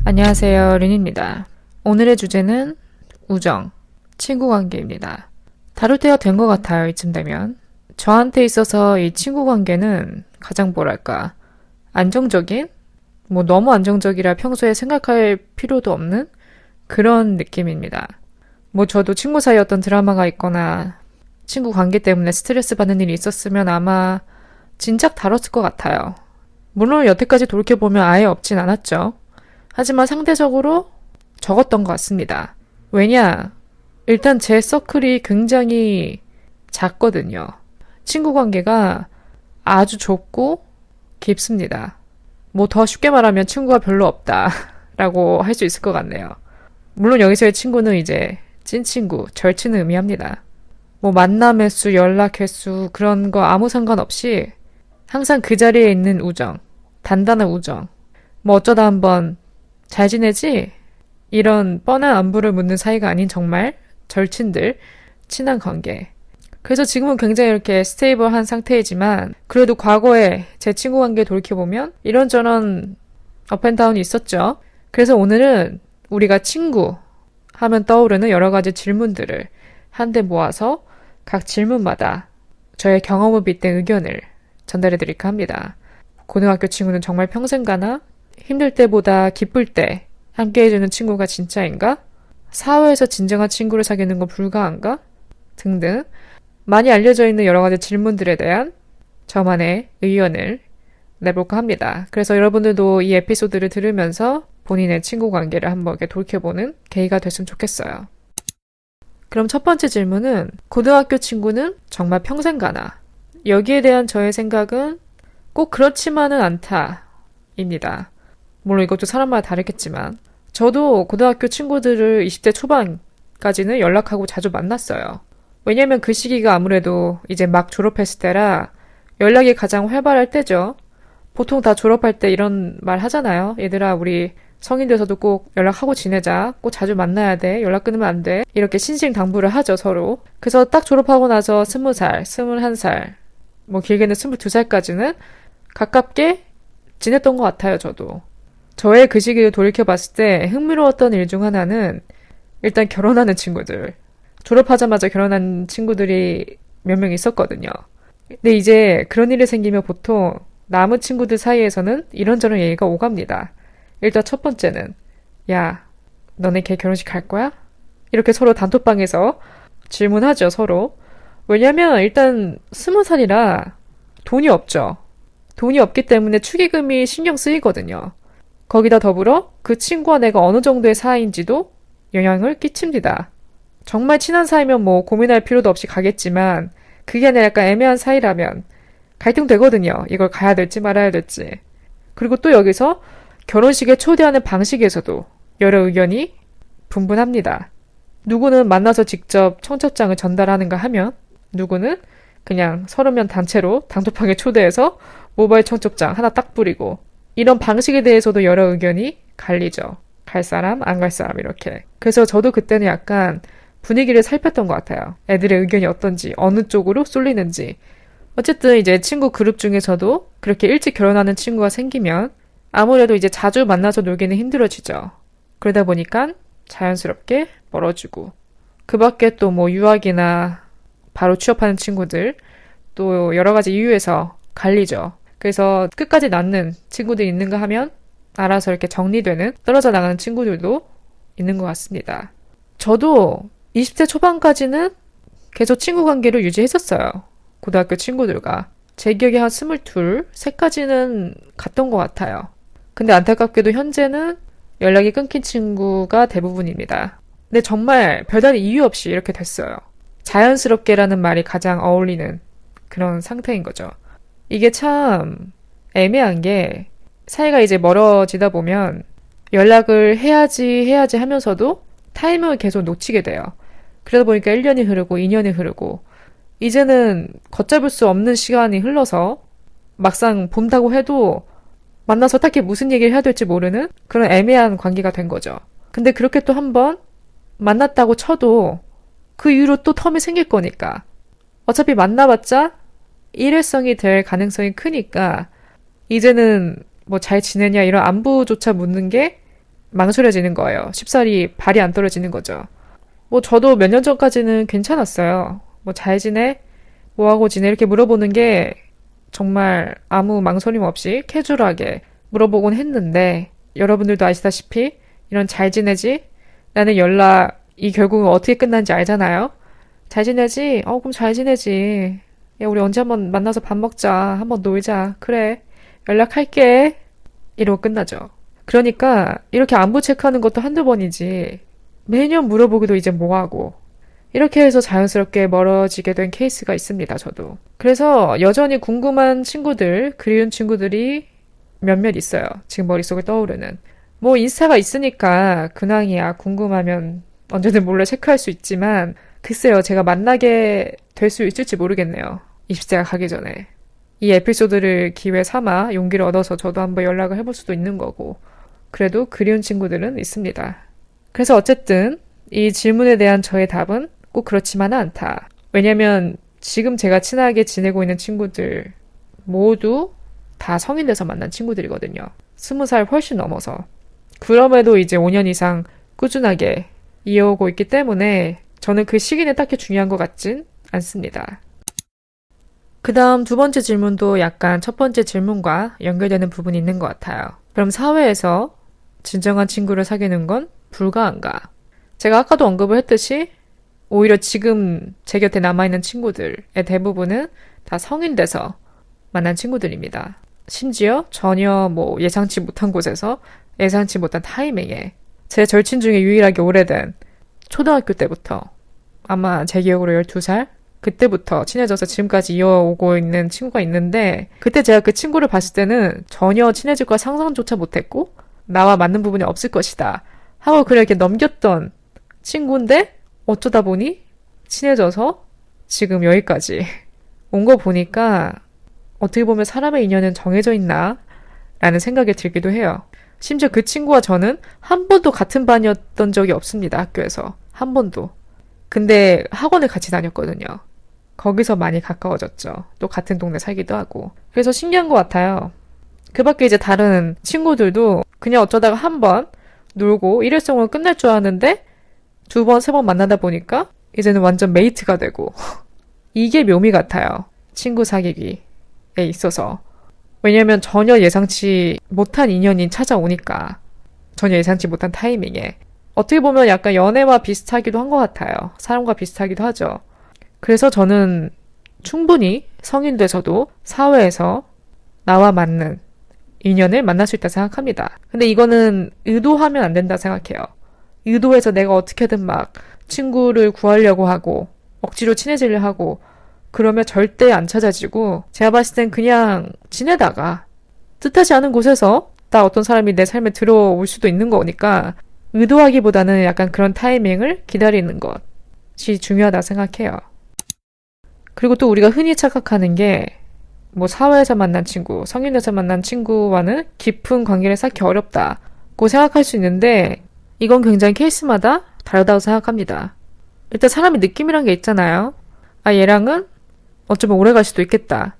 안녕하세요, 린입니다. 오늘의 주제는 우정, 친구 관계입니다. 다룰 때가 된 것 같아요, 이쯤 되면. 저한테 있어서 이 친구 관계는 가장 뭐랄까, 안정적인? 너무 안정적이라 평소에 생각할 필요도 없는 그런 느낌입니다. 저도 친구 사이에 어떤 드라마가 있거나 친구 관계 때문에 스트레스 받는 일이 있었으면 아마 진작 다뤘을 것 같아요. 물론 여태까지 돌이켜보면 아예 없진 않았죠. 하지만 상대적으로 적었던 것 같습니다. 왜냐? 일단 제 서클이 굉장히 작거든요. 친구 관계가 아주 좁고 깊습니다. 더 쉽게 말하면 친구가 별로 없다 라고 할 수 있을 것 같네요. 물론 여기서의 친구는 이제 찐친구, 절친을 의미합니다. 만남 횟수, 연락 횟수 그런 거 아무 상관없이 항상 그 자리에 있는 우정, 단단한 우정. 어쩌다 한번 잘 지내지? 이런 뻔한 안부를 묻는 사이가 아닌 정말 절친들, 친한 관계. 그래서 지금은 굉장히 이렇게 스테이블한 상태이지만 그래도 과거에 제 친구 관계에 돌이켜보면 이런저런 업앤다운이 있었죠. 그래서 오늘은 우리가 친구 하면 떠오르는 여러 가지 질문들을 한데 모아서 각 질문마다 저의 경험을 빗댄 의견을 전달해드릴까 합니다. 고등학교 친구는 정말 평생 가나? 힘들 때보다 기쁠 때 함께 해주는 친구가 진짜인가? 사회에서 진정한 친구를 사귀는 건 불가한가? 등등 많이 알려져 있는 여러 가지 질문들에 대한 저만의 의견을 내볼까 합니다. 그래서 여러분들도 이 에피소드를 들으면서 본인의 친구 관계를 한번 이렇게 돌이켜보는 계기가 됐으면 좋겠어요. 그럼 첫 번째 질문은 고등학교 친구는 정말 평생 가나? 여기에 대한 저의 생각은 꼭 그렇지만은 않다입니다. 물론 이것도 사람마다 다르겠지만 저도 고등학교 친구들을 20대 초반까지는 연락하고 자주 만났어요. 왜냐면 그 시기가 아무래도 이제 막 졸업했을 때라 연락이 가장 활발할 때죠. 보통 다 졸업할 때 이런 말 하잖아요. 얘들아 우리 성인 돼서도 꼭 연락하고 지내자. 꼭 자주 만나야 돼. 연락 끊으면 안 돼. 이렇게 신신당부를 하죠 서로. 그래서 딱 졸업하고 나서 20살, 21살, 길게는 22살까지는 가깝게 지냈던 것 같아요 저도. 저의 그 시기를 돌이켜봤을 때 흥미로웠던 일 중 하나는 일단 결혼하는 친구들. 졸업하자마자 결혼한 친구들이 몇 명 있었거든요. 근데 이제 그런 일이 생기면 보통 남은 친구들 사이에서는 이런저런 얘기가 오갑니다. 일단 첫 번째는 야, 너네 걔 결혼식 갈 거야? 이렇게 서로 단톡방에서 질문하죠 서로. 왜냐면 일단 20살이라 돈이 없죠. 돈이 없기 때문에 축의금이 신경 쓰이거든요. 거기다 더불어 그 친구와 내가 어느 정도의 사이인지도 영향을 끼칩니다. 정말 친한 사이면 고민할 필요도 없이 가겠지만 그게 아니라 약간 애매한 사이라면 갈등되거든요. 이걸 가야 될지 말아야 될지. 그리고 또 여기서 결혼식에 초대하는 방식에서도 여러 의견이 분분합니다. 누구는 만나서 직접 청첩장을 전달하는가 하면 누구는 그냥 30명 단체로 단톡방에 초대해서 모바일 청첩장 하나 딱 뿌리고 이런 방식에 대해서도 여러 의견이 갈리죠. 갈 사람, 안 갈 사람 이렇게. 그래서 저도 그때는 약간 분위기를 살폈던 것 같아요. 애들의 의견이 어떤지, 어느 쪽으로 쏠리는지. 어쨌든 이제 친구 그룹 중에서도 그렇게 일찍 결혼하는 친구가 생기면 아무래도 이제 자주 만나서 놀기는 힘들어지죠. 그러다 보니까 자연스럽게 멀어지고. 그 밖에 또 유학이나 바로 취업하는 친구들 또 여러 가지 이유에서 갈리죠. 그래서 끝까지 남는 친구들이 있는가 하면 알아서 이렇게 정리되는 떨어져 나가는 친구들도 있는 것 같습니다. 저도 20대 초반까지는 계속 친구 관계를 유지했었어요. 고등학교 친구들과. 제 기억에 한 22, 3까지는 갔던 것 같아요. 근데 안타깝게도 현재는 연락이 끊긴 친구가 대부분입니다. 근데 정말 별다른 이유 없이 이렇게 됐어요. 자연스럽게라는 말이 가장 어울리는 그런 상태인 거죠. 이게 참 애매한 게 사이가 이제 멀어지다 보면 연락을 해야지 하면서도 타이밍을 계속 놓치게 돼요. 그러다 보니까 1년이 흐르고 2년이 흐르고 이제는 걷잡을 수 없는 시간이 흘러서 막상 본다고 해도 만나서 딱히 무슨 얘기를 해야 될지 모르는 그런 애매한 관계가 된 거죠. 근데 그렇게 또 한번 만났다고 쳐도 그 이후로 또 텀이 생길 거니까 어차피 만나봤자 일회성이 될 가능성이 크니까 이제는 뭐 잘 지내냐 이런 안부조차 묻는 게 망설여지는 거예요. 쉽사리 발이 안 떨어지는 거죠. 뭐 저도 몇 년 전까지는 괜찮았어요. 뭐 잘 지내? 뭐 하고 지내? 이렇게 물어보는 게 정말 아무 망설임 없이 캐주얼하게 물어보곤 했는데 여러분들도 아시다시피 이런 잘 지내지? 라는 연락이 결국은 어떻게 끝난지 알잖아요. 잘 지내지? 그럼 잘 지내지. 야, 우리 언제 한번 만나서 밥 먹자. 한번 놀자. 그래. 연락할게. 이러고 끝나죠. 그러니까 이렇게 안부 체크하는 것도 한두 번이지 매년 물어보기도 이제 뭐하고 이렇게 해서 자연스럽게 멀어지게 된 케이스가 있습니다. 저도. 그래서 여전히 궁금한 친구들, 그리운 친구들이 몇몇 있어요. 지금 머릿속에 떠오르는. 뭐 인스타가 있으니까 근황이야. 궁금하면 언제든 몰래 체크할 수 있지만 글쎄요. 제가 만나게 될 수 있을지 모르겠네요. 20세가 가기 전에. 이 에피소드를 기회 삼아 용기를 얻어서 저도 한번 연락을 해볼 수도 있는 거고 그래도 그리운 친구들은 있습니다. 그래서 어쨌든 이 질문에 대한 저의 답은 꼭 그렇지만은 않다. 왜냐면 지금 제가 친하게 지내고 있는 친구들 모두 다 성인 돼서 만난 친구들이거든요. 20살 훨씬 넘어서. 그럼에도 이제 5년 이상 꾸준하게 이어오고 있기 때문에 저는 그 시기는 딱히 중요한 것 같진 않습니다. 그 다음 두 번째 질문도 약간 첫 번째 질문과 연결되는 부분이 있는 것 같아요. 그럼 사회에서 진정한 친구를 사귀는 건 불가한가? 제가 아까도 언급을 했듯이 오히려 지금 제 곁에 남아있는 친구들의 대부분은 다 성인 돼서 만난 친구들입니다. 심지어 전혀 뭐 예상치 못한 곳에서 예상치 못한 타이밍에 제 절친 중에 유일하게 오래된 초등학교 때부터 아마 제 기억으로 12살? 그때부터 친해져서 지금까지 이어오고 있는 친구가 있는데 그때 제가 그 친구를 봤을 때는 전혀 친해질 거라 상상조차 못했고 나와 맞는 부분이 없을 것이다 하고 그냥 이렇게 넘겼던 친구인데 어쩌다 보니 친해져서 지금 여기까지 온 거 보니까 어떻게 보면 사람의 인연은 정해져 있나? 라는 생각이 들기도 해요. 심지어 그 친구와 저는 한 번도 같은 반이었던 적이 없습니다. 학교에서. 한 번도. 근데 학원을 같이 다녔거든요. 거기서 많이 가까워졌죠. 또 같은 동네 살기도 하고. 그래서 신기한 것 같아요. 그 밖에 이제 다른 친구들도 그냥 어쩌다가 한 번 놀고 일회성으로 끝날 줄 알았는데 두 번, 세 번 만나다 보니까 이제는 완전 메이트가 되고 이게 묘미 같아요. 친구 사귀기에 있어서. 왜냐면 전혀 예상치 못한 인연이 찾아오니까 전혀 예상치 못한 타이밍에 어떻게 보면 약간 연애와 비슷하기도 한 것 같아요. 사람과 비슷하기도 하죠. 그래서 저는 충분히 성인 돼서도 사회에서 나와 맞는 인연을 만날 수 있다 생각합니다. 근데 이거는 의도하면 안 된다 생각해요. 의도해서 내가 어떻게든 막 친구를 구하려고 하고 억지로 친해지려 하고 그러면 절대 안 찾아지고 제가 봤을 땐 그냥 지내다가 뜻하지 않은 곳에서 딱 어떤 사람이 내 삶에 들어올 수도 있는 거니까 의도하기보다는 약간 그런 타이밍을 기다리는 것이 중요하다 생각해요. 그리고 또 우리가 흔히 착각하는 게 뭐 사회에서 만난 친구, 성인에서 만난 친구와는 깊은 관계를 쌓기 어렵다고 생각할 수 있는데 이건 굉장히 케이스마다 다르다고 생각합니다. 일단 사람이 느낌이란 게 있잖아요. 아, 얘랑은 어쩌면 오래 갈 수도 있겠다.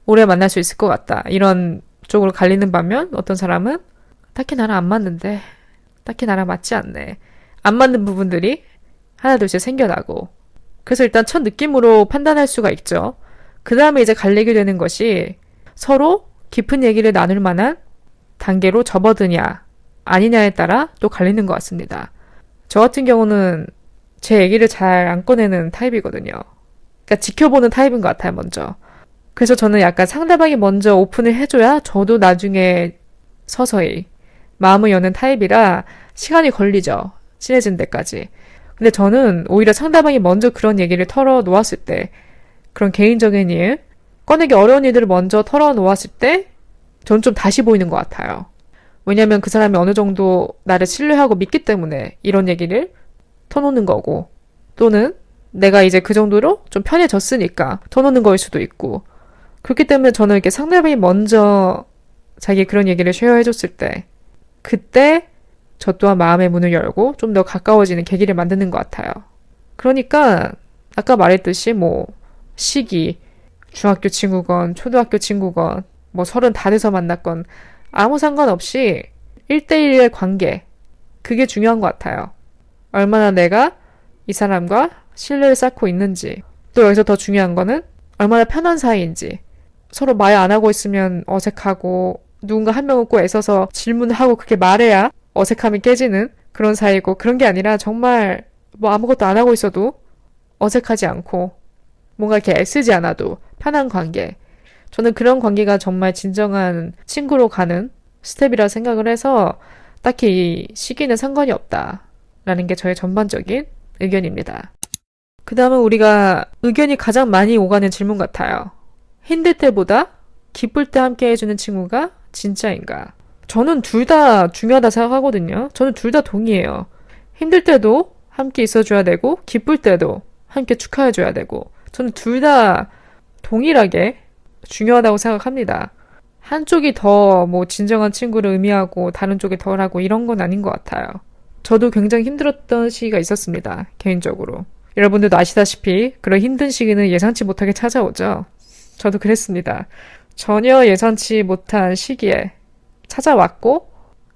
오래 만날 수 있을 것 같다. 이런 쪽으로 갈리는 반면 어떤 사람은 딱히 나랑 안 맞는데 딱히 나랑 맞지 않네. 안 맞는 부분들이 하나 둘씩 생겨나고 그래서 일단 첫 느낌으로 판단할 수가 있죠. 그 다음에 이제 갈리게 되는 것이 서로 깊은 얘기를 나눌 만한 단계로 접어드냐 아니냐에 따라 또 갈리는 것 같습니다. 저 같은 경우는 제 얘기를 잘 안 꺼내는 타입이거든요. 그러니까 지켜보는 타입인 것 같아요, 먼저. 그래서 저는 약간 상대방이 먼저 오픈을 해줘야 저도 나중에 서서히 마음을 여는 타입이라 시간이 걸리죠. 친해진 데까지. 근데 저는 오히려 상대방이 먼저 그런 얘기를 털어놓았을 때 그런 개인적인 일, 꺼내기 어려운 일들을 먼저 털어놓았을 때 전 좀 다시 보이는 것 같아요. 왜냐면 그 사람이 어느 정도 나를 신뢰하고 믿기 때문에 이런 얘기를 터놓는 거고 또는 내가 이제 그 정도로 좀 편해졌으니까 터놓는 거일 수도 있고 그렇기 때문에 저는 이렇게 상대방이 먼저 자기 그런 얘기를 쉐어해줬을 때 그때 저 또한 마음의 문을 열고 좀 더 가까워지는 계기를 만드는 것 같아요. 그러니까 아까 말했듯이 뭐 시기, 중학교 친구건 초등학교 친구건 뭐 30 다 돼서 만났건 아무 상관없이 1대1의 관계 그게 중요한 것 같아요. 얼마나 내가 이 사람과 신뢰를 쌓고 있는지, 또 여기서 더 중요한 거는 얼마나 편한 사이인지. 서로 말 안 하고 있으면 어색하고 누군가 한 명은 꼭 애써서 질문을 하고 그렇게 말해야 어색함이 깨지는 그런 사이고, 그런 게 아니라 정말 뭐 아무것도 안 하고 있어도 어색하지 않고 뭔가 이렇게 애쓰지 않아도 편한 관계. 저는 그런 관계가 정말 진정한 친구로 가는 스텝이라 생각을 해서 딱히 이 시기는 상관이 없다라는 게 저의 전반적인 의견입니다. 그 다음은 우리가 의견이 가장 많이 오가는 질문 같아요. 힘들 때보다 기쁠 때 함께 해주는 친구가 진짜인가? 저는 둘 다 중요하다 생각하거든요. 저는 둘 다 동의해요. 힘들 때도 함께 있어줘야 되고 기쁠 때도 함께 축하해줘야 되고, 저는 둘 다 동일하게 중요하다고 생각합니다. 한쪽이 더 뭐 진정한 친구를 의미하고 다른 쪽이 덜하고 이런 건 아닌 것 같아요. 저도 굉장히 힘들었던 시기가 있었습니다. 개인적으로. 여러분들도 아시다시피 그런 힘든 시기는 예상치 못하게 찾아오죠. 저도 그랬습니다. 전혀 예상치 못한 시기에 찾아왔고,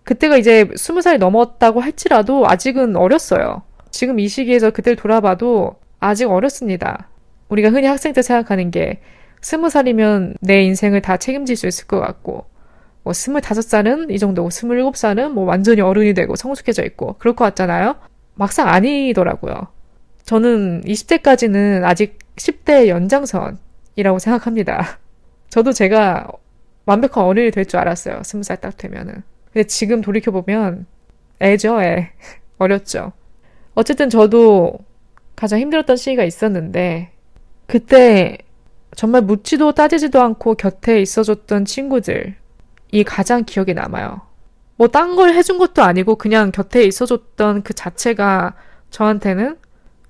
그때가 이제 20살이 넘었다고 할지라도 아직은 어렸어요. 지금 이 시기에서 그때를 돌아봐도 아직 어렸습니다. 우리가 흔히 학생 때 생각하는 게 20살이면 내 인생을 다 책임질 수 있을 것 같고, 뭐 25살은 이 정도고 27살은 뭐 완전히 어른이 되고 성숙해져 있고 그럴 것 같잖아요. 막상 아니더라고요. 저는 20대까지는 아직 10대의 연장선이라고 생각합니다. 저도 제가 완벽한 어른이 될 줄 알았어요. 20살 딱 되면은. 근데 지금 돌이켜보면 애죠, 애. 어렸죠. 어쨌든 저도 가장 힘들었던 시기가 있었는데, 그때 정말 묻지도 따지지도 않고 곁에 있어줬던 친구들이 가장 기억에 남아요. 뭐 딴 걸 해준 것도 아니고 그냥 곁에 있어줬던 그 자체가 저한테는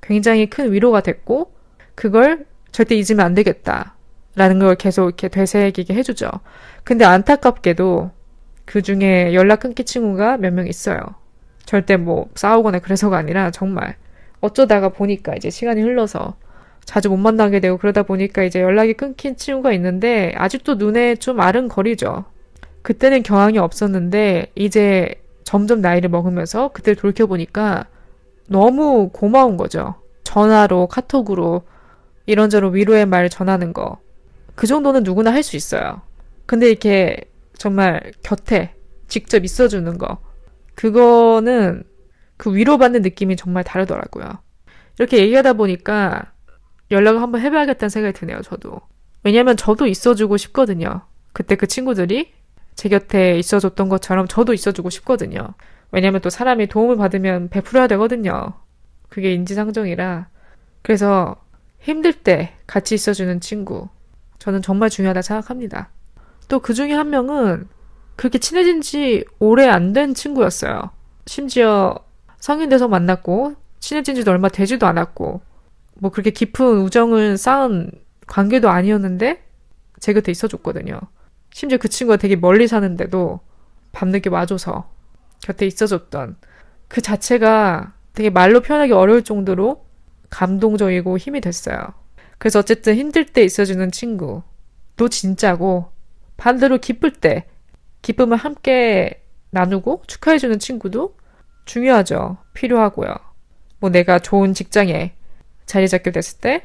굉장히 큰 위로가 됐고, 그걸 절대 잊으면 안 되겠다 라는 걸 계속 이렇게 되새기게 해주죠. 근데 안타깝게도 그 중에 연락 끊긴 친구가 몇 명 있어요. 절대 뭐 싸우거나 그래서가 아니라 정말 어쩌다가 보니까 이제 시간이 흘러서 자주 못 만나게 되고 그러다 보니까 이제 연락이 끊긴 친구가 있는데, 아직도 눈에 좀 아른거리죠. 그때는 경황이 없었는데 이제 점점 나이를 먹으면서 그때를 돌이켜보니까 너무 고마운 거죠. 전화로, 카톡으로 이런저런 위로의 말 전하는 거. 그 정도는 누구나 할 수 있어요. 근데 이렇게 정말 곁에 직접 있어주는 거. 그거는 그 위로받는 느낌이 정말 다르더라고요. 이렇게 얘기하다 보니까 연락을 한번 해봐야겠다는 생각이 드네요, 저도. 왜냐면 저도 있어주고 싶거든요. 그때 그 친구들이 제 곁에 있어줬던 것처럼 저도 있어주고 싶거든요. 왜냐면 또 사람이 도움을 받으면 베풀어야 되거든요. 그게 인지상정이라. 그래서 힘들 때 같이 있어주는 친구, 저는 정말 중요하다 생각합니다. 또 그 중에 한 명은 그렇게 친해진 지 오래 안 된 친구였어요. 심지어 성인 돼서 만났고 친해진 지도 얼마 되지도 않았고 뭐 그렇게 깊은 우정을 쌓은 관계도 아니었는데 제 곁에 있어줬거든요. 심지어 그 친구가 되게 멀리 사는데도 밤늦게 와줘서 곁에 있어줬던 그 자체가 되게 말로 표현하기 어려울 정도로 감동적이고 힘이 됐어요. 그래서 어쨌든 힘들 때 있어주는 친구도 진짜고, 반대로 기쁠 때 기쁨을 함께 나누고 축하해주는 친구도 중요하죠. 필요하고요. 뭐 내가 좋은 직장에 자리 잡게 됐을 때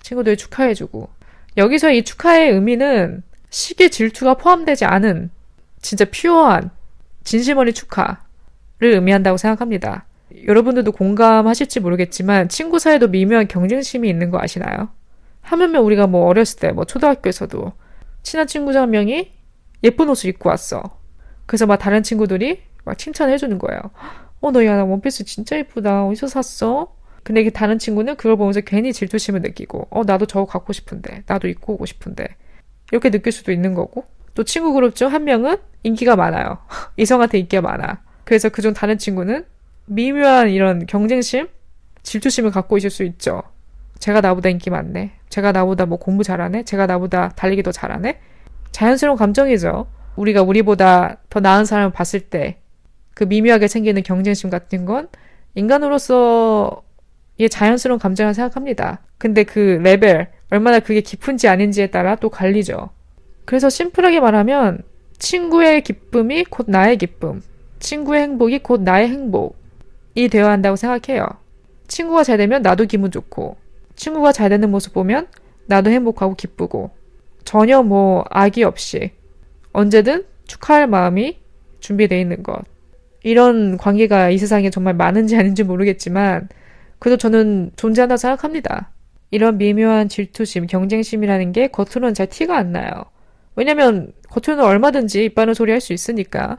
친구들이 축하해주고, 여기서 이 축하의 의미는 시기 질투가 포함되지 않은 진짜 퓨어한 진심 어린 축하를 의미한다고 생각합니다. 여러분들도 공감하실지 모르겠지만 친구 사이에도 미묘한 경쟁심이 있는 거 아시나요? 하물며 우리가 뭐 어렸을 때 뭐 초등학교에서도 친한 친구 한 명이 예쁜 옷을 입고 왔어. 그래서 막 다른 친구들이 막 칭찬을 해주는 거예요. 너 야, 나 원피스 진짜 예쁘다. 어디서 샀어? 근데 그 다른 친구는 그걸 보면서 괜히 질투심을 느끼고 나도 저거 갖고 싶은데, 나도 입고 오고 싶은데, 이렇게 느낄 수도 있는 거고, 또 친구 그룹 중 한 명은 인기가 많아요. 이성한테 인기가 많아. 그래서 그중 다른 친구는 미묘한 이런 경쟁심, 질투심을 갖고 있을 수 있죠. 제가 나보다 인기 많네. 제가 나보다 뭐 공부 잘하네. 제가 나보다 달리기 더 잘하네. 자연스러운 감정이죠. 우리가 우리보다 더 나은 사람을 봤을 때 그 미묘하게 생기는 경쟁심 같은 건 인간으로서의 자연스러운 감정이라고 생각합니다. 근데 그 레벨, 얼마나 그게 깊은지 아닌지에 따라 또 갈리죠. 그래서 심플하게 말하면 친구의 기쁨이 곧 나의 기쁨. 친구의 행복이 곧 나의 행복이 되어야 한다고 생각해요. 친구가 잘 되면 나도 기분 좋고, 친구가 잘 되는 모습 보면 나도 행복하고 기쁘고, 전혀 악의 없이 언제든 축하할 마음이 준비되어 있는 것. 이런 관계가 이 세상에 정말 많은지 아닌지 모르겠지만 그래도 저는 존재한다고 생각합니다. 이런 미묘한 질투심, 경쟁심이라는 게 겉으로는 잘 티가 안 나요. 왜냐면 겉으로는 얼마든지 입 바른 소리 할 수 있으니까.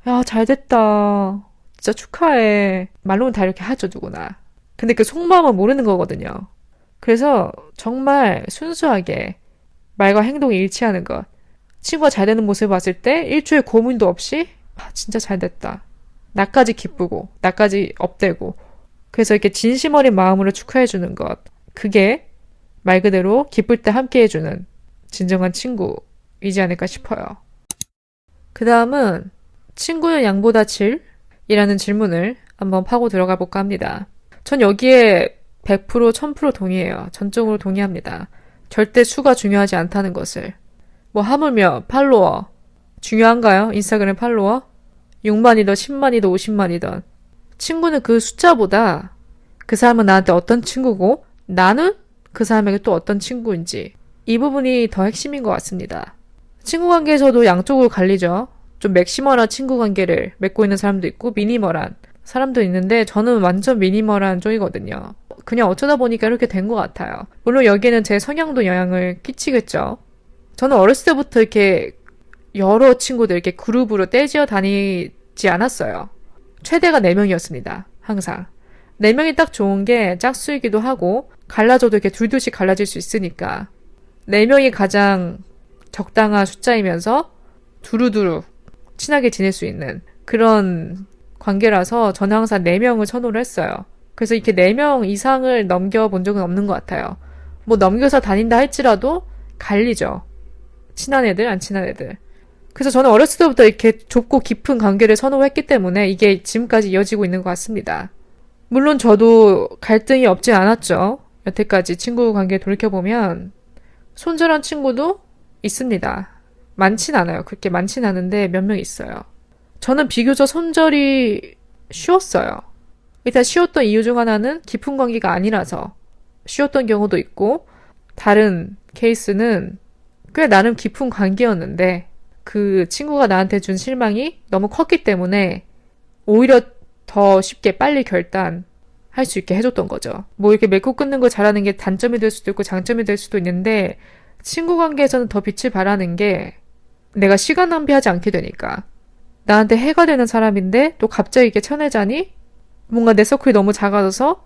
야, 잘 됐다. 진짜 축하해. 말로는 다 이렇게 하죠, 누구나. 근데 그 속마음은 모르는 거거든요. 그래서 정말 순수하게 말과 행동이 일치하는 것. 친구가 잘 되는 모습을 봤을 때 일초의 고민도 없이 진짜 잘 됐다. 나까지 기쁘고 나까지 업되고 그래서 이렇게 진심 어린 마음으로 축하해주는 것. 그게 말 그대로 기쁠 때 함께 해주는 진정한 친구이지 않을까 싶어요. 그 다음은 친구는 양보다 질? 이라는 질문을 한번 파고 들어가 볼까 합니다. 전 여기에 100% 1000% 동의해요. 전적으로 동의합니다. 절대 수가 중요하지 않다는 것을. 하물며 팔로워 중요한가요? 인스타그램 팔로워? 6만이든 10만이든 50만이든 친구는 그 숫자보다 그 사람은 나한테 어떤 친구고 나는 그 사람에게 또 어떤 친구인지 이 부분이 더 핵심인 것 같습니다. 친구 관계에서도 양쪽으로 갈리죠. 좀 맥시멀한 친구 관계를 맺고 있는 사람도 있고 미니멀한 사람도 있는데 저는 완전 미니멀한 쪽이거든요. 그냥 어쩌다 보니까 이렇게 된 것 같아요. 물론 여기에는 제 성향도 영향을 끼치겠죠. 저는 어렸을 때부터 이렇게 여러 친구들 이렇게 그룹으로 떼지어 다니지 않았어요. 최대가 4명이었습니다. 항상. 4명이 딱 좋은 게 짝수이기도 하고 갈라져도 이렇게 둘둘씩 갈라질 수 있으니까 4명이 가장 적당한 숫자이면서 두루두루 친하게 지낼 수 있는 그런 관계라서 저는 항상 4명을 선호를 했어요. 그래서 이렇게 4명 이상을 넘겨본 적은 없는 것 같아요. 넘겨서 다닌다 할지라도 갈리죠. 친한 애들, 안 친한 애들. 그래서 저는 어렸을 때부터 이렇게 좁고 깊은 관계를 선호했기 때문에 이게 지금까지 이어지고 있는 것 같습니다. 물론 저도 갈등이 없진 않았죠. 여태까지 친구 관계에 돌이켜보면 손절한 친구도 있습니다. 많진 않아요. 그렇게 많진 않은데 몇 명 있어요. 저는 비교적 손절이 쉬웠어요. 일단 쉬웠던 이유 중 하나는 깊은 관계가 아니라서 쉬웠던 경우도 있고 다른 케이스는 꽤 나름 깊은 관계였는데 그 친구가 나한테 준 실망이 너무 컸기 때문에 오히려 더 쉽게 빨리 결단할 수 있게 해줬던 거죠. 이렇게 맺고 끊는 걸 잘하는 게 단점이 될 수도 있고 장점이 될 수도 있는데 친구 관계에서는 더 빛을 발하는 게 내가 시간 낭비하지 않게 되니까. 나한테 해가 되는 사람인데 또 갑자기 이렇게 쳐내자니 뭔가 내 서클이 너무 작아져서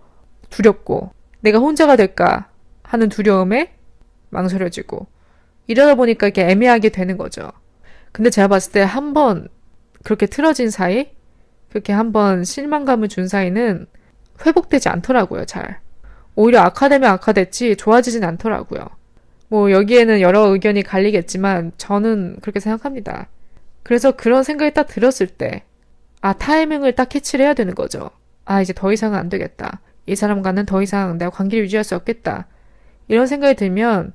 두렵고 내가 혼자가 될까 하는 두려움에 망설여지고 이러다 보니까 이렇게 애매하게 되는 거죠. 근데 제가 봤을 때 한 번 그렇게 틀어진 사이, 그렇게 한 번 실망감을 준 사이는 회복되지 않더라고요, 잘. 오히려 악화되면 악화됐지 좋아지진 않더라고요. 여기에는 여러 의견이 갈리겠지만 저는 그렇게 생각합니다. 그래서 그런 생각이 딱 들었을 때 타이밍을 딱 캐치를 해야 되는 거죠. 이제 더 이상은 안 되겠다. 이 사람과는 더 이상 내가 관계를 유지할 수 없겠다. 이런 생각이 들면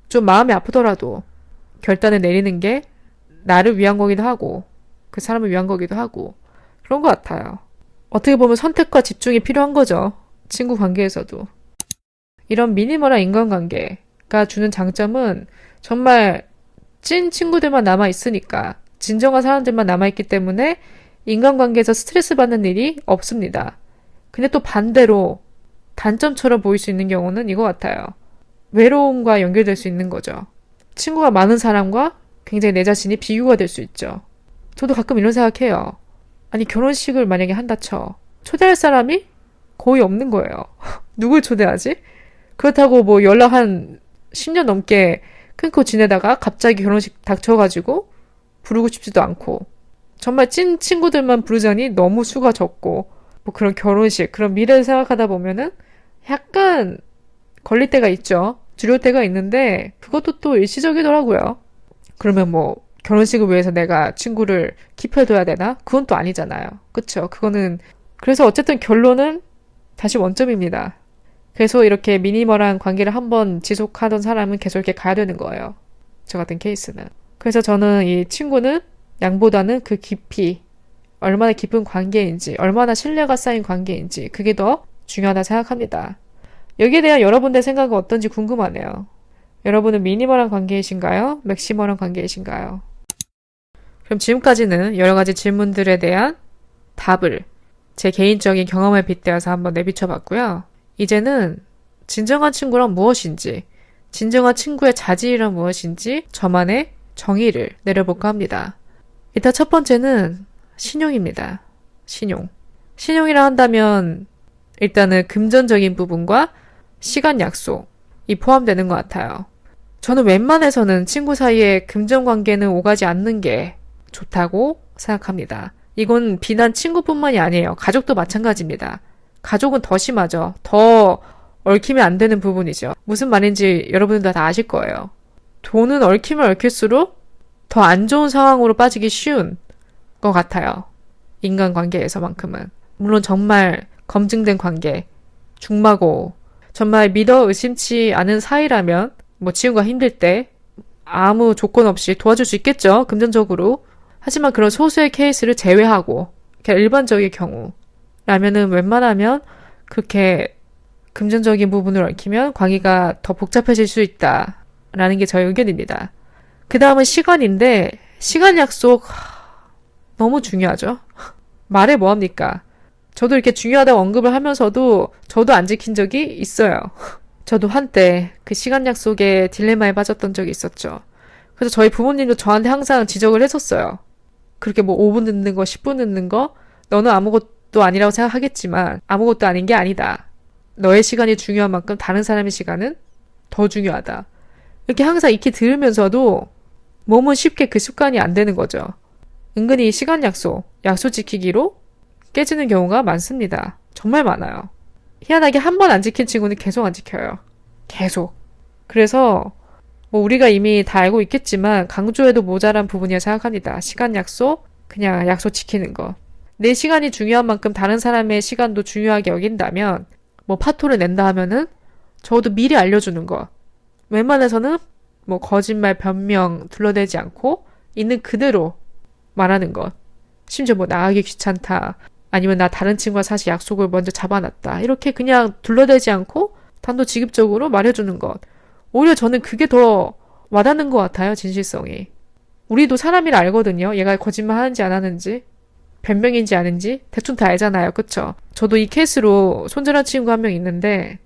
좀 마음이 아프더라도 결단을 내리는 게 나를 위한 거기도 하고 그 사람을 위한 거기도 하고 그런 것 같아요. 어떻게 보면 선택과 집중이 필요한 거죠. 친구 관계에서도. 이런 미니멀한 인간관계가 주는 장점은 정말 찐 친구들만 남아있으니까 진정한 사람들만 남아있기 때문에 인간관계에서 스트레스 받는 일이 없습니다. 근데 또 반대로 단점처럼 보일 수 있는 경우는 이거 같아요. 외로움과 연결될 수 있는 거죠. 친구가 많은 사람과 굉장히 내 자신이 비교가 될 수 있죠. 저도 가끔 이런 생각해요. 아니 결혼식을 만약에 한다 쳐. 초대할 사람이 거의 없는 거예요. 누굴 초대하지? 그렇다고 연락 한 10년 넘게 끊고 지내다가 갑자기 결혼식 닥쳐가지고 부르고 싶지도 않고 정말 찐 친구들만 부르자니 너무 수가 적고 그런 결혼식, 그런 미래를 생각하다 보면은 약간 걸릴 때가 있죠. 두려울 때가 있는데 그것도 또 일시적이더라고요. 그러면 결혼식을 위해서 내가 친구를 킵해둬야 되나? 그건 또 아니잖아요. 그쵸? 그거는 그래서 어쨌든 결론은 다시 원점입니다. 그래서 이렇게 미니멀한 관계를 한번 지속하던 사람은 계속 이렇게 가야 되는 거예요. 저 같은 케이스는. 그래서 저는 이 친구는 양보다는 그 깊이를 얼마나 깊은 관계인지, 얼마나 신뢰가 쌓인 관계인지, 그게 더 중요하다 생각합니다. 여기에 대한 여러분들의 생각은 어떤지 궁금하네요. 여러분은 미니멀한 관계이신가요? 맥시멀한 관계이신가요? 그럼 지금까지는 여러 가지 질문들에 대한 답을 제 개인적인 경험에 빗대어서 한번 내비쳐 봤고요. 이제는 진정한 친구란 무엇인지, 진정한 친구의 자질이란 무엇인지 저만의 정의를 내려볼까 합니다. 일단 첫 번째는 신용입니다. 신용. 신용이라 한다면 일단은 금전적인 부분과 시간 약속이 포함되는 것 같아요. 저는 웬만해서는 친구 사이에 금전관계는 오가지 않는 게 좋다고 생각합니다. 이건 비단 친구뿐만이 아니에요. 가족도 마찬가지입니다. 가족은 더 심하죠. 더 얽히면 안 되는 부분이죠. 무슨 말인지 여러분들 다 아실 거예요. 돈은 얽히면 얽힐수록 더 안 좋은 상황으로 빠지기 쉬운 것 같아요. 인간관계에서만큼은. 물론 정말 검증된 관계, 중마고, 정말 믿어 의심치 않은 사이라면 뭐 친구가 힘들 때 아무 조건 없이 도와줄 수 있겠죠. 금전적으로. 하지만 그런 소수의 케이스를 제외하고 그냥 일반적인 경우라면은 웬만하면 그렇게 금전적인 부분을 얽히면 관계가 더 복잡해질 수 있다라는 게 저의 의견입니다. 그 다음은 시간인데 시간 약속 너무 중요하죠. 말해 뭐합니까? 저도 이렇게 중요하다고 언급을 하면서도 저도 안 지킨 적이 있어요. 저도 한때 그 시간 약속에 딜레마에 빠졌던 적이 있었죠. 그래서 저희 부모님도 저한테 항상 지적을 했었어요. 그렇게 뭐 5분 늦는 거, 10분 늦는 거, 너는 아무것도 아니라고 생각하겠지만 아무것도 아닌 게 아니다. 너의 시간이 중요한 만큼 다른 사람의 시간은 더 중요하다. 이렇게 항상 익히 들으면서도 몸은 쉽게 그 습관이 안 되는 거죠. 은근히 시간 약속 지키기로 깨지는 경우가 많습니다. 정말 많아요. 희한하게 한 번 안 지킨 친구는 계속 안 지켜요. 계속. 그래서 뭐 우리가 이미 다 알고 있겠지만 강조해도 모자란 부분이라 생각합니다. 시간 약속, 그냥 약속 지키는 거. 내 시간이 중요한 만큼 다른 사람의 시간도 중요하게 여긴다면 뭐 파토를 낸다 하면은 적어도 미리 알려주는 거. 웬만해서는 뭐 거짓말, 변명 둘러대지 않고 있는 그대로 말하는 것. 심지어 뭐 나가기 귀찮다. 아니면 나 다른 친구와 사실 약속을 먼저 잡아놨다. 이렇게 그냥 둘러대지 않고 단도직입적으로 말해주는 것. 오히려 저는 그게 더 와닿는 것 같아요. 진실성이. 우리도 사람이라 알거든요. 얘가 거짓말 하는지 안 하는지. 변명인지 아닌지 대충 다 알잖아요. 그쵸? 저도 이 케이스로 손절한 친구 한 명 있는데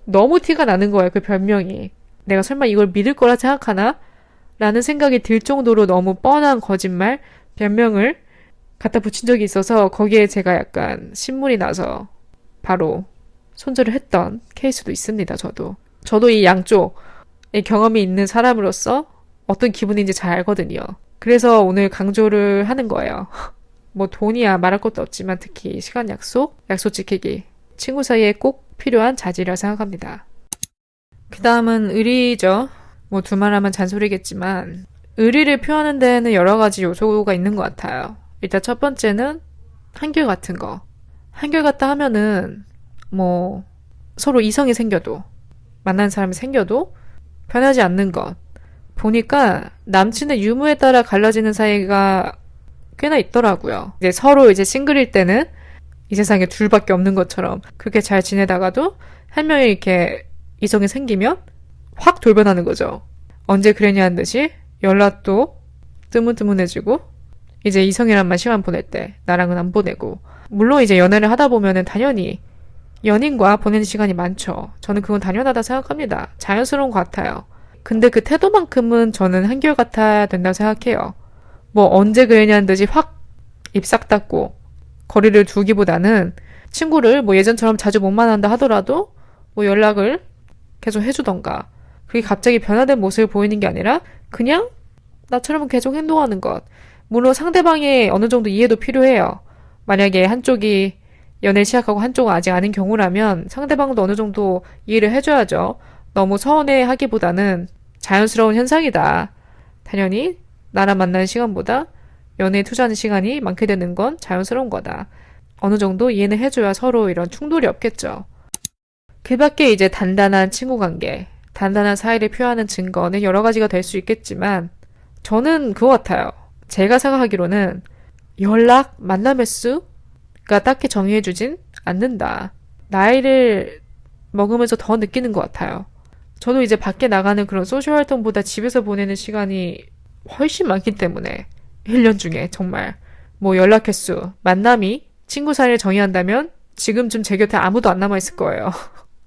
너무 티가 나는 거예요. 그 변명이. 내가 설마 이걸 믿을 거라 생각하나? 라는 생각이 들 정도로 너무 뻔한 거짓말, 변명을 갖다 붙인 적이 있어서 거기에 제가 약간 신물이 나서 바로 손절을 했던 케이스도 있습니다. 저도 이 양쪽의 경험이 있는 사람으로서 어떤 기분인지 잘 알거든요. 그래서 오늘 강조를 하는 거예요. 뭐 돈이야 말할 것도 없지만 특히 시간 약속 지키기. 친구 사이에 꼭 필요한 자질이라 생각합니다. 그 다음은 의리죠. 뭐 두말하면 잔소리겠지만 의리를 표하는 데에는 여러 가지 요소가 있는 것 같아요. 일단 첫 번째는 한결같은 거. 한결같다 하면은 뭐 서로 이성이 생겨도 만나는 사람이 생겨도 변하지 않는 것. 보니까 남친의 유무에 따라 갈라지는 사이가 꽤나 있더라고요. 이제 서로 이제 싱글일 때는 이 세상에 둘밖에 없는 것처럼 그렇게 잘 지내다가도 한 명이 이렇게 이성이 생기면 확 돌변하는 거죠. 언제 그랬냐는 듯이 연락도 뜨문뜨문해지고 이제 이성이랑만 시간 보낼 때 나랑은 안 보내고 물론 이제 연애를 하다 보면은 당연히 연인과 보내는 시간이 많죠. 저는 그건 당연하다 생각합니다. 자연스러운 것 같아요. 근데 그 태도만큼은 저는 한결같아야 된다고 생각해요. 뭐 언제 그랬냐는 듯이 확 입 싹 닫고 거리를 두기보다는 친구를 뭐 예전처럼 자주 못 만난다 하더라도 뭐 연락을 계속 해주던가 그게 갑자기 변화된 모습을 보이는 게 아니라 그냥 나처럼 계속 행동하는 것. 물론 상대방의 어느 정도 이해도 필요해요. 만약에 한쪽이 연애를 시작하고 한쪽은 아직 아닌 경우라면 상대방도 어느 정도 이해를 해줘야죠. 너무 서운해하기보다는 자연스러운 현상이다. 당연히 나랑 만나는 시간보다 연애에 투자하는 시간이 많게 되는 건 자연스러운 거다. 어느 정도 이해는 해줘야 서로 이런 충돌이 없겠죠. 그 밖에 이제 단단한 친구 관계, 단단한 사이를 표하는 증거는 여러 가지가 될 수 있겠지만 저는 그거 같아요. 제가 생각하기로는 연락, 만남 횟수가 딱히 정의해주진 않는다. 나이를 먹으면서 더 느끼는 것 같아요. 저도 이제 밖에 나가는 그런 소셜 활동보다 집에서 보내는 시간이 훨씬 많기 때문에 1년 중에 정말 뭐 연락 횟수, 만남이 친구 사이를 정의한다면 지금쯤 제 곁에 아무도 안 남아있을 거예요.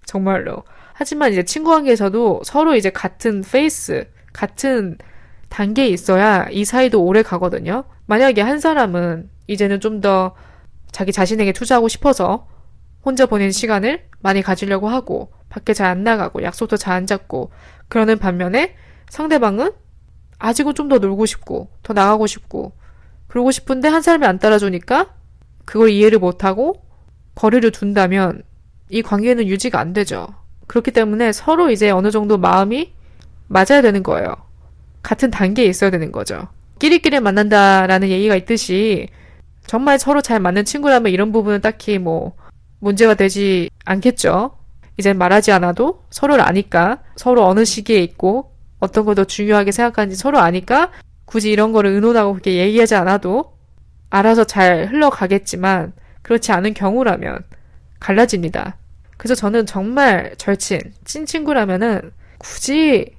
정말로. 하지만 이제 친구 관계에서도 서로 이제 같은 페이스, 같은 단계에 있어야 이 사이도 오래 가거든요. 만약에 한 사람은 이제는 좀 더 자기 자신에게 투자하고 싶어서 혼자 보내는 시간을 많이 가지려고 하고 밖에 잘 안 나가고 약속도 잘 안 잡고 그러는 반면에 상대방은 아직은 좀 더 놀고 싶고 더 나가고 싶고 그러고 싶은데 한 사람이 안 따라주니까 그걸 이해를 못하고 거리를 둔다면 이 관계는 유지가 안 되죠. 그렇기 때문에 서로 이제 어느 정도 마음이 맞아야 되는 거예요. 같은 단계에 있어야 되는 거죠. 끼리끼리 만난다라는 얘기가 있듯이 정말 서로 잘 맞는 친구라면 이런 부분은 딱히 뭐 문제가 되지 않겠죠. 이제 말하지 않아도 서로를 아니까 서로 어느 시기에 있고 어떤 걸 더 중요하게 생각하는지 서로 아니까 굳이 이런 거를 의논하고 그렇게 얘기하지 않아도 알아서 잘 흘러가겠지만 그렇지 않은 경우라면 갈라집니다. 그래서 저는 정말 절친, 찐 친구라면은 굳이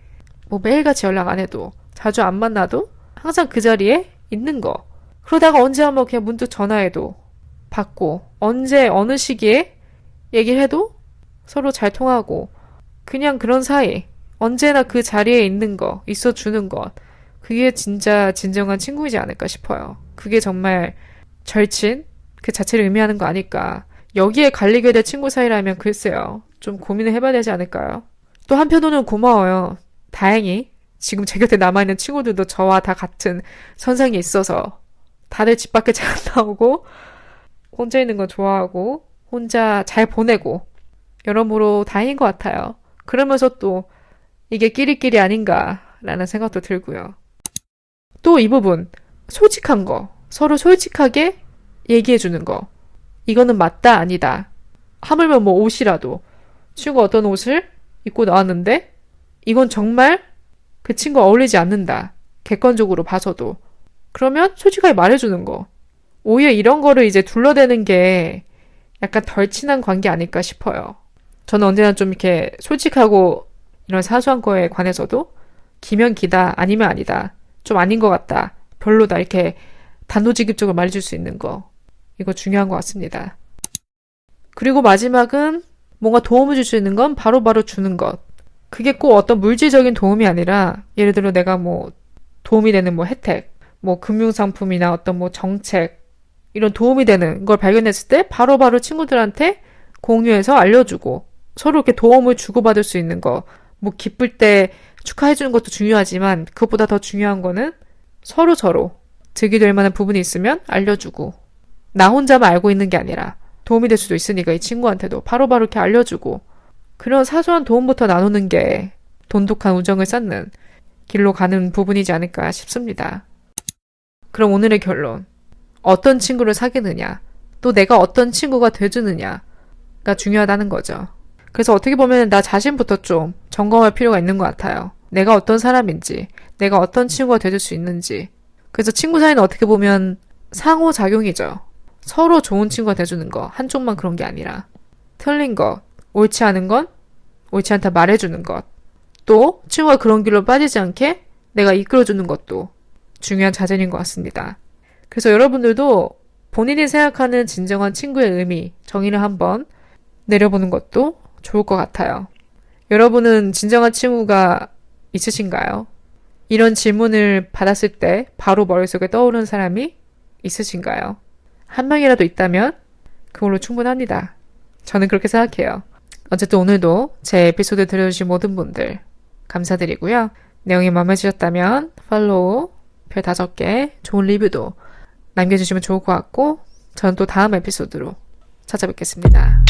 뭐 매일같이 연락 안 해도 자주 안 만나도 항상 그 자리에 있는 거. 그러다가 언제 한번 그냥 문득 전화해도 받고 언제 어느 시기에 얘기를 해도 서로 잘 통하고 그냥 그런 사이 언제나 그 자리에 있는 거 있어주는 것 그게 진짜 진정한 친구이지 않을까 싶어요. 그게 정말 절친 그 자체를 의미하는 거 아닐까. 여기에 갈리게 될 친구 사이라면 글쎄요. 좀 고민을 해봐야 되지 않을까요? 또 한편으로는 고마워요. 다행히 지금 제 곁에 남아있는 친구들도 저와 다 같은 선상에 있어서 다들 집 밖에 잘 안 나오고 혼자 있는 거 좋아하고 혼자 잘 보내고 여러모로 다행인 것 같아요. 그러면서 또 이게 끼리끼리 아닌가라는 생각도 들고요. 또 이 부분 솔직한 거 서로 솔직하게 얘기해주는 거 이거는 맞다 아니다. 하물며 뭐 옷이라도 친구가 어떤 옷을 입고 나왔는데 이건 정말 그 친구와 어울리지 않는다. 객관적으로 봐서도. 그러면 솔직하게 말해주는 거. 오히려 이런 거를 이제 둘러대는 게 약간 덜 친한 관계 아닐까 싶어요. 저는 언제나 좀 이렇게 솔직하고 이런 사소한 거에 관해서도 기면 기다 아니면 아니다. 좀 아닌 것 같다. 별로다. 이렇게 단도직입적으로 말해줄 수 있는 거. 이거 중요한 것 같습니다. 그리고 마지막은 뭔가 도움을 줄 수 있는 건 바로바로 주는 것. 그게 꼭 어떤 물질적인 도움이 아니라 예를 들어 내가 뭐 도움이 되는 뭐 혜택, 뭐 금융상품이나 어떤 뭐 정책 이런 도움이 되는 걸 발견했을 때 바로바로 친구들한테 공유해서 알려주고 서로 이렇게 도움을 주고받을 수 있는 거. 뭐 기쁠 때 축하해주는 것도 중요하지만 그것보다 더 중요한 거는 서로 득이 될 만한 부분이 있으면 알려주고 나 혼자만 알고 있는 게 아니라 도움이 될 수도 있으니까 이 친구한테도 바로바로 이렇게 알려주고 그런 사소한 도움부터 나누는 게 돈독한 우정을 쌓는 길로 가는 부분이지 않을까 싶습니다. 그럼 오늘의 결론. 어떤 친구를 사귀느냐, 또 내가 어떤 친구가 돼주느냐가 중요하다는 거죠. 그래서 어떻게 보면 나 자신부터 좀 점검할 필요가 있는 것 같아요. 내가 어떤 사람인지, 내가 어떤 친구가 돼줄 수 있는지. 그래서 친구 사이는 어떻게 보면 상호작용이죠. 서로 좋은 친구가 돼주는 거, 한쪽만 그런 게 아니라. 틀린 것, 옳지 않은 건 옳지 않다 말해주는 것. 또 친구가 그런 길로 빠지지 않게 내가 이끌어주는 것도 중요한 자질인 것 같습니다. 그래서 여러분들도 본인이 생각하는 진정한 친구의 의미, 정의를 한번 내려보는 것도 좋을 것 같아요. 여러분은 진정한 친구가 있으신가요? 이런 질문을 받았을 때 바로 머릿속에 떠오르는 사람이 있으신가요? 한 명이라도 있다면 그걸로 충분합니다. 저는 그렇게 생각해요. 어쨌든 오늘도 제 에피소드 들어주신 모든 분들 감사드리고요. 내용이 마음에 드셨다면 팔로우, 별 5개, 좋은 리뷰도 남겨주시면 좋을 것 같고 저는 또 다음 에피소드로 찾아뵙겠습니다.